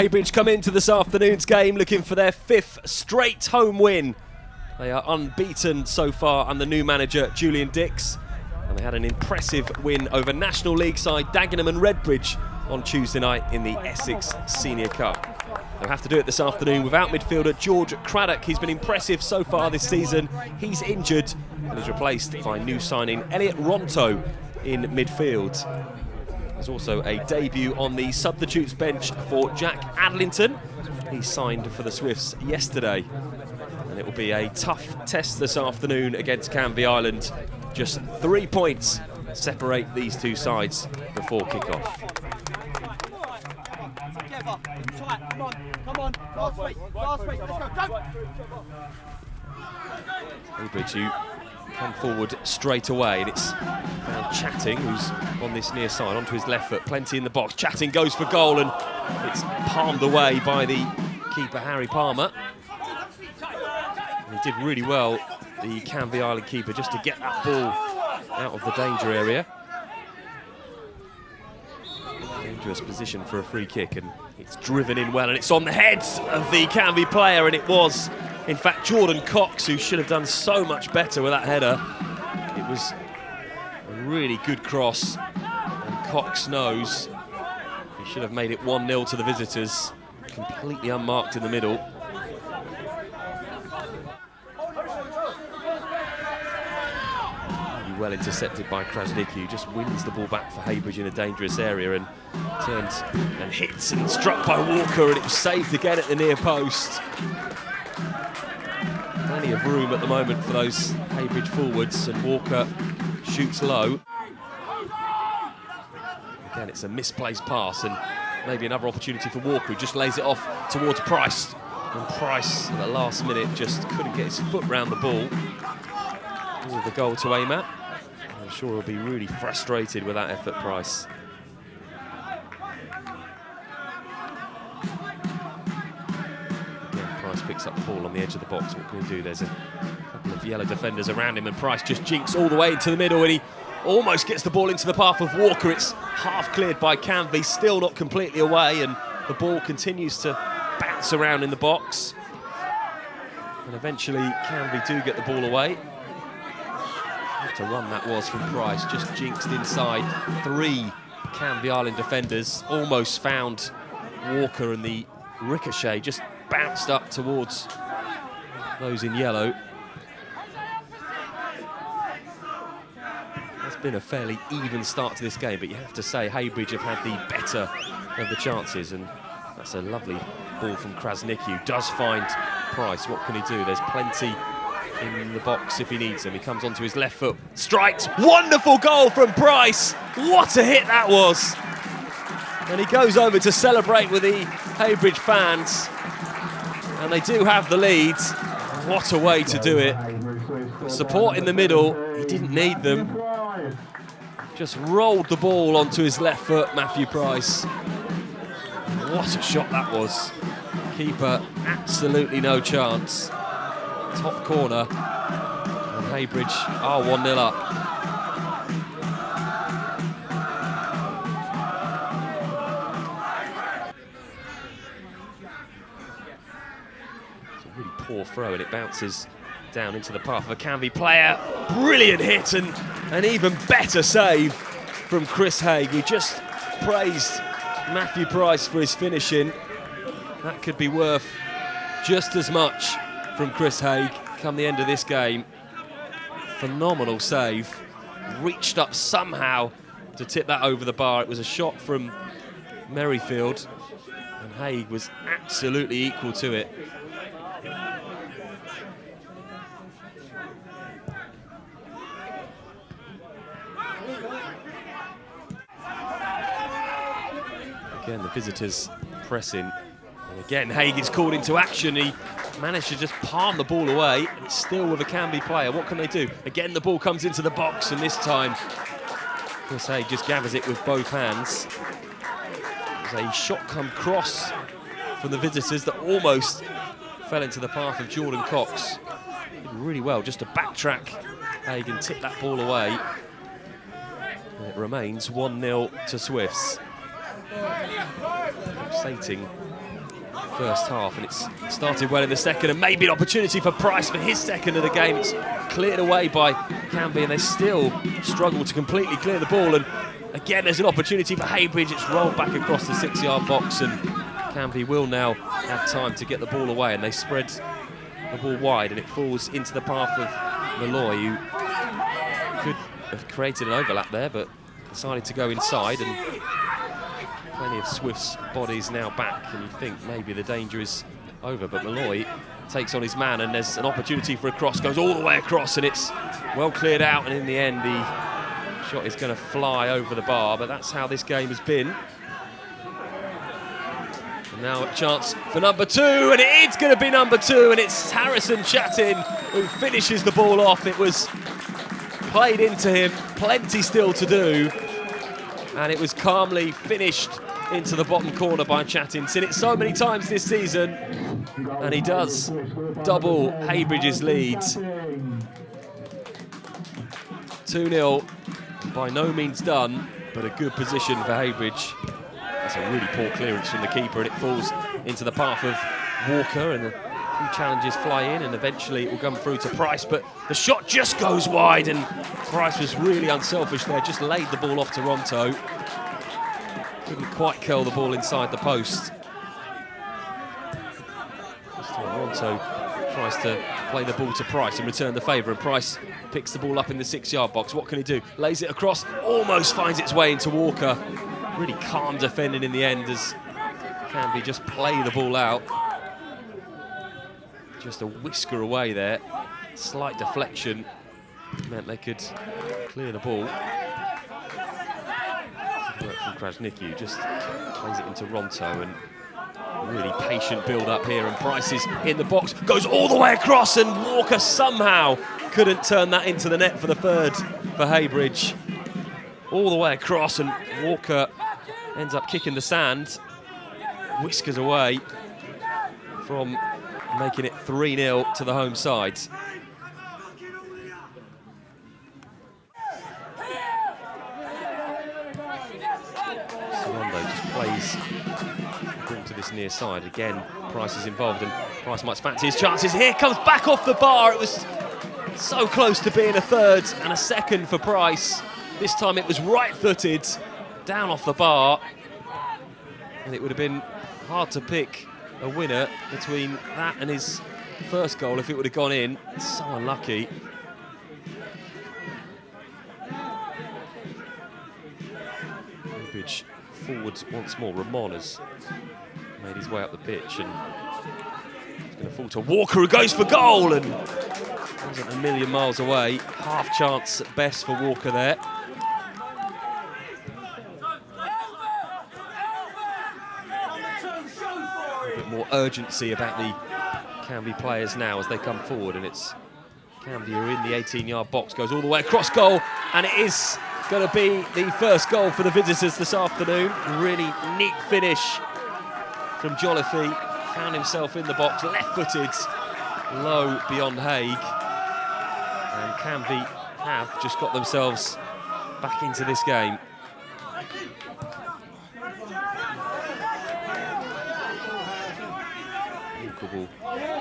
Heybridge come into this afternoon's game looking for their 5th straight home win. They are unbeaten so far under new manager Julian Dix, and they had an impressive win over National League side Dagenham and Redbridge on Tuesday night in the Essex Senior Cup. They'll have to do it this afternoon without midfielder George Craddock. He's been impressive so far this season. He's injured and is replaced by new signing Elliot Ronto in midfield. There's also a debut on the substitutes bench for Jack Adlington. He signed for the Swifts yesterday. And it will be a tough test this afternoon against Canvey Island. Just 3 points separate these two sides before kick-off. Heybridge, who come forward straight away, and it's Chatting who's on this near side, onto his left foot, plenty in the box. Chatting goes for goal, and it's palmed away by the keeper Harry Palmer. And he did really well, the Canvey Island keeper, just to get that ball out of the danger area. Dangerous position for a free kick, and it's driven in well, and it's on the head of the Canvey player, and it was, in fact, Jordan Cox, who should have done so much better with that header. It was a really good cross, and Cox knows he should have made it 1-0 to the visitors, completely unmarked in the middle. Well intercepted by Krasnicki, who just wins the ball back for Heybridge in a dangerous area and turns and hits and struck by Walker, and it was saved again at the near post. Plenty of room at the moment for those Heybridge forwards, and Walker shoots low. Again, it's a misplaced pass, and maybe another opportunity for Walker, who just lays it off towards Price. And Price, at the last minute, just couldn't get his foot round the ball. With the goal to aim at. I'm sure he'll be really frustrated with that effort, Price. Again, Price picks up the ball on the edge of the box. What can he do? There's a couple of yellow defenders around him, and Price just jinks all the way into the middle, and he almost gets the ball into the path of Walker. It's half cleared by Canvey, still not completely away, and the ball continues to bounce around in the box. And eventually, Canvey do get the ball away. What a run that was from Price, just jinxed inside 3 Canvey Island defenders, almost found Walker, and the ricochet just bounced up towards those in yellow. It's been a fairly even start to this game, but you have to say Heybridge have had the better of the chances, and that's a lovely ball from Krasnicki, who does find Price. What can he do? There's plenty in the box if he needs them. He comes onto his left foot, strikes, wonderful goal from Price. What a hit that was. And he goes over to celebrate with the Heybridge fans, and they do have the lead. What a way to do it. The support in the middle, he didn't need them. Just rolled the ball onto his left foot, Matthew Price. What a shot that was. Keeper, absolutely no chance. Top corner, and Heybridge are 1-0 up. It's a really poor throw, and it bounces down into the path of a Canvey player. Brilliant hit, and an even better save from Chris Haig, who just praised Matthew Price for his finishing. That could be worth just as much from Chris Haig come the end of this game. Phenomenal save. Reached up somehow to tip that over the bar. It was a shot from Merrifield, and Haig was absolutely equal to it. Again, the visitors pressing. And again, Haig is called into action. He managed to just palm the ball away, and it's still with a Canvey player. What can they do? Again, the ball comes into the box, and this time Chris Haig just gathers it with both hands. There's a shot come cross from the visitors that almost fell into the path of Jordan Cox. Did really well just to backtrack Haig and tip that ball away. And it remains 1-0 to Swifts. Pulsating first half, and it's started well in the second, and maybe an opportunity for Price for his second of the game. It's cleared away by Canvey, and they still struggle to completely clear the ball. And again, there's an opportunity for Heybridge. It's rolled back across the 6-yard box, and Canvey will now have time to get the ball away, and they spread the ball wide, and it falls into the path of Malloy, who could have created an overlap there, but decided to go inside. And plenty of Swift's bodies now back, and you think maybe the danger is over, but Malloy takes on his man, and there's an opportunity for a cross, goes all the way across, and it's well cleared out, and in the end the shot is going to fly over the bar, but that's how this game has been. And now a chance for number 2, and it is going to be number 2, and it's Harrison Chatin who finishes the ball off. It was played into him, plenty still to do, and it was calmly finished into the bottom corner by Chatin. Seen it so many times this season, and he does double Heybridge's lead. 2-0, by no means done, but a good position for Heybridge. That's a really poor clearance from the keeper, and it falls into the path of Walker, and a few challenges fly in, and eventually it will come through to Price, but the shot just goes wide, and Price was really unselfish there, just laid the ball off to Ronto. Couldn't quite curl the ball inside the post. This time Ronto tries to play the ball to Price and return the favour, and Price picks the ball up in the 6-yard box. What can he do? Lays it across, almost finds its way into Walker. Really calm defending in the end as Canvey just play the ball out. Just a whisker away there. Slight deflection meant they could clear the ball. Work from Krasniqi, just plays it into Ronto, and really patient build up here, and Price is in the box, goes all the way across, and Walker somehow couldn't turn that into the net for the third for Heybridge. All the way across, and Walker ends up kicking the sand, whiskers away from making it 3-0 to the home side. Plays the ball to this near side. Again, Price is involved, and Price might fancy his chances. Here comes back off the bar. It was so close to being a third and a second for Price. This time it was right-footed, down off the bar, and it would have been hard to pick a winner between that and his first goal if it would have gone in. So unlucky. Heybridge forwards once more. Ramon has made his way up the pitch, and it's going to fall to Walker, who goes for goal, and wasn't a million miles away. Half chance at best for Walker there. A bit more urgency about the Canvey players now as they come forward, and it's Canvey who are in the 18-yard box, goes all the way across goal, and it is going to be the first goal for the visitors this afternoon. Really neat finish from Jolliffe. Found himself in the box, left-footed, low beyond Haig. And Canvey have just got themselves back into this game. Walker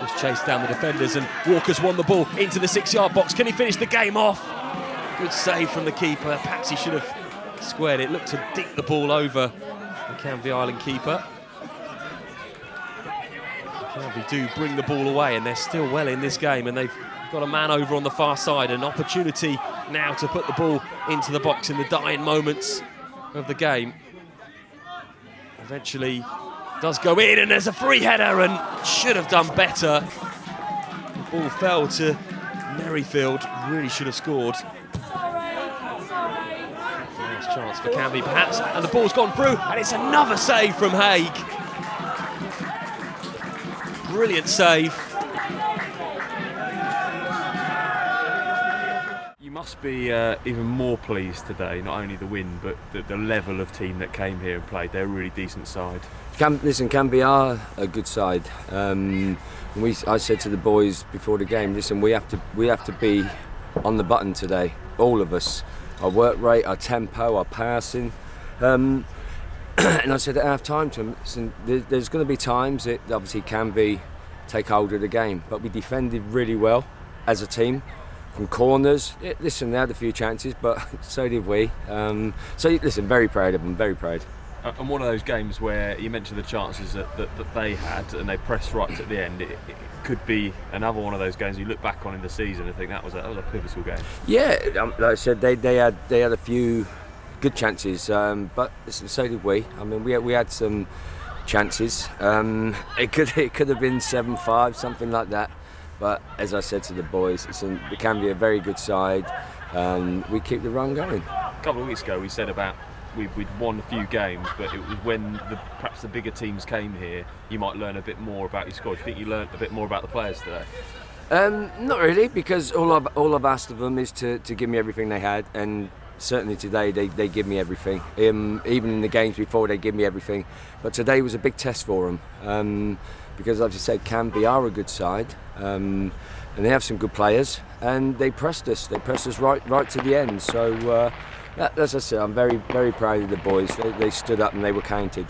just chased down the defenders, and Walker's won the ball into the 6-yard box. Can he finish the game off? Good save from the keeper. Perhaps he should have squared it. Looked to dink the ball over the Canvey Island keeper. Canvey do bring the ball away, and they're still well in this game, and they've got a man over on the far side. An opportunity now to put the ball into the box in the dying moments of the game. Eventually does go in, and there's a free header, and should have done better. The ball fell to Merrifield. Really should have scored. Last chance for Canvey perhaps, and the ball's gone through, and it's another save from Haig. Brilliant save. You must be even more pleased today, not only the win, but the level of team that came here and played. They're a really decent side. Listen, Canvey are a good side. I said to the boys before the game, listen, we have to be on the button today, all of us. Our work rate, our tempo, our passing. And I said at half time to him, listen, there's going to be times that obviously Canvey take hold of the game, but we defended really well as a team from corners. Listen, they had a few chances, but so did we. So listen, very proud of them, very proud. And one of those games where you mentioned the chances that they had and they pressed right at the end, it could be another one of those games you look back on in the season and think that was a pivotal game. Yeah, like I said, they had a few good chances, but listen, so did we. I mean, we had some chances. It could have been 7-5, something like that. But as I said to the boys, it can be a very good side, and we keep the run going. A couple of weeks ago, we said about we'd won a few games, but it was when perhaps the bigger teams came here, you might learn a bit more about your squad. Do you think you learned a bit more about the players today? Not really, because all I've asked of them is to give me everything they had, and certainly today they give me everything. Even in the games before, they give me everything. But today was a big test for them, because as I said, Canvey are a good side, and they have some good players, and they pressed us. They pressed us right to the end. So, as I said, I'm very, very proud of the boys. They stood up and they were counted.